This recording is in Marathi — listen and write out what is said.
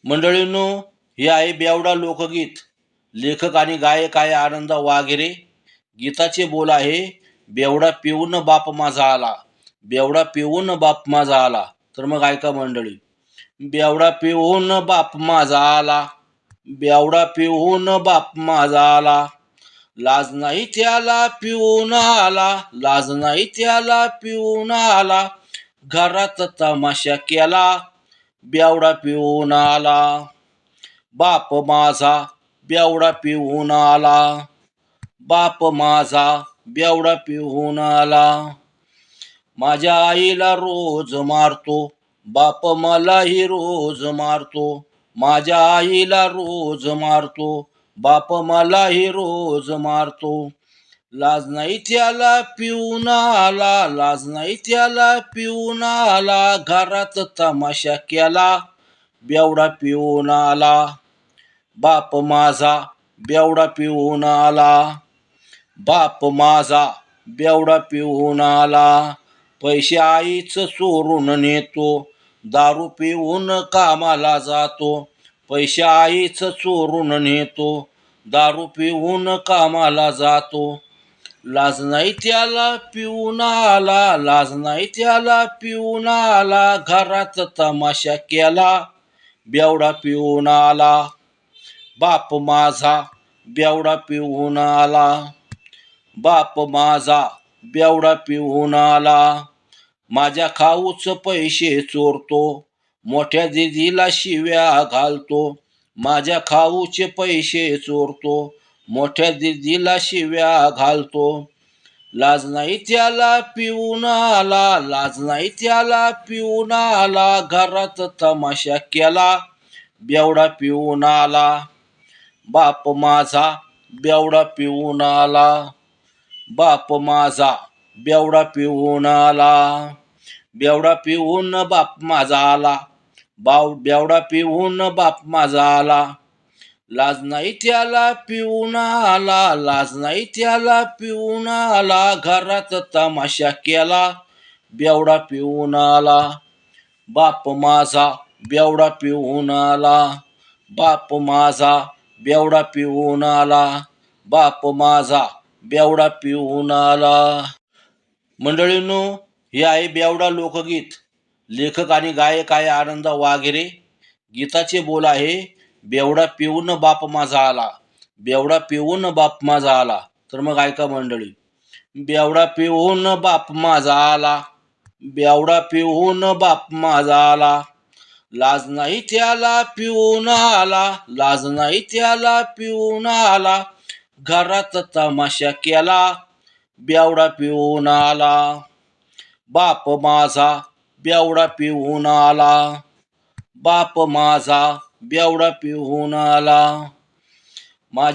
मंडळींनो, हे आहे बेवडा लोकगीत. लेखक आणि गायक आहे आनंद वाघेरे. गीताचे बोल आहे, बेवडा पिऊन बाप माझा आला. बेवडा पिऊन बाप माझा आला. तर मग ऐका मंडळी. बेवडा पिऊन बाप माझा आला. बेवडा पिऊन बाप माझा आला. लाज नाही त्याला पिऊन आला. लाज नाही त्याला पिऊन आला. घरात तमाशा केला. बेवडा पिऊन आला. बाप माझा बेवडा पिऊन आला. बाप माझा बेवडा पिऊन आला. माझ्या आईला रोज मारतो. बाप मलाही रोज मारतो. माझ्या आईला रोज मारतो. बाप मलाही रोज मारतो. लाज नाही त्याला पिऊन आला. लाज नाही त्याला पिऊन आला. घरात तमाशा केला. बेवडा पिऊन आला. बाप माझा बेवडा पिऊन आला. बाप माझा बेवडा पिऊन आला. पैसे आईच चोरून नेतो. दारू पिऊन कामाला जातो. पैसे आईच चोरून नेतो. दारू पिऊन कामाला जातो. लाज नाही त्याला पिऊन आला. लाज नाही त्याला पिऊन आला. घरात तमाशा केला. बेवडा पिऊन आला. बाप माझा बेवडा पिऊन आला. बाप माझा बेवडा पिऊन आला. माझ्या खाऊच पैसे चोरतो. मोठ्या दिदीला शिव्या घालतो. माझ्या खाऊचे पैसे चोरतो. मोठ्या दिदीला शिव्या घालतो. लाज नाही त्याला पिऊन आला. लाज नाही त्याला पिऊन आला. घरात तमाशा केला. बेवडा पिऊन आला. बाप माझा बेवडा पिऊन आला. बाप माझा बेवडा पिऊन आला. बेवडा पिऊन बाप माझा आला. बेवडा पिऊन बाप माझा आला. लाज नाही त्याला पिऊन आला. लाज नाही त्याला पिऊन आला. घरात तमाशा केला. बेवडा पिऊन आला. बाप माझा बेवडा पिऊन आला. बाप माझा बेवडा पिऊन आला. बाप माझा बेवडा पिऊन आला. मंडळींनो, हे आहे बेवडा लोकगीत. लेखक आणि गायक आहे आनंद वाघेरे. गीताचे बोल आहे, बेवडा पिऊन बाप माझा आला. बेवडा पिऊन बाप माझा आला. तर मग ऐका मंडळी. बेवडा पिऊन बाप माझा आला. बेवडा पिऊन बाप माझा आला. लाज नाही त्याला पिऊन आला. लाज नाही त्याला पिऊन आला. घरात तमाशा केला. बेवडा पिऊन आला. बाप माझा बेवडा पिऊन आला. बाप माझा बेवडा पिऊन आला. माझ्या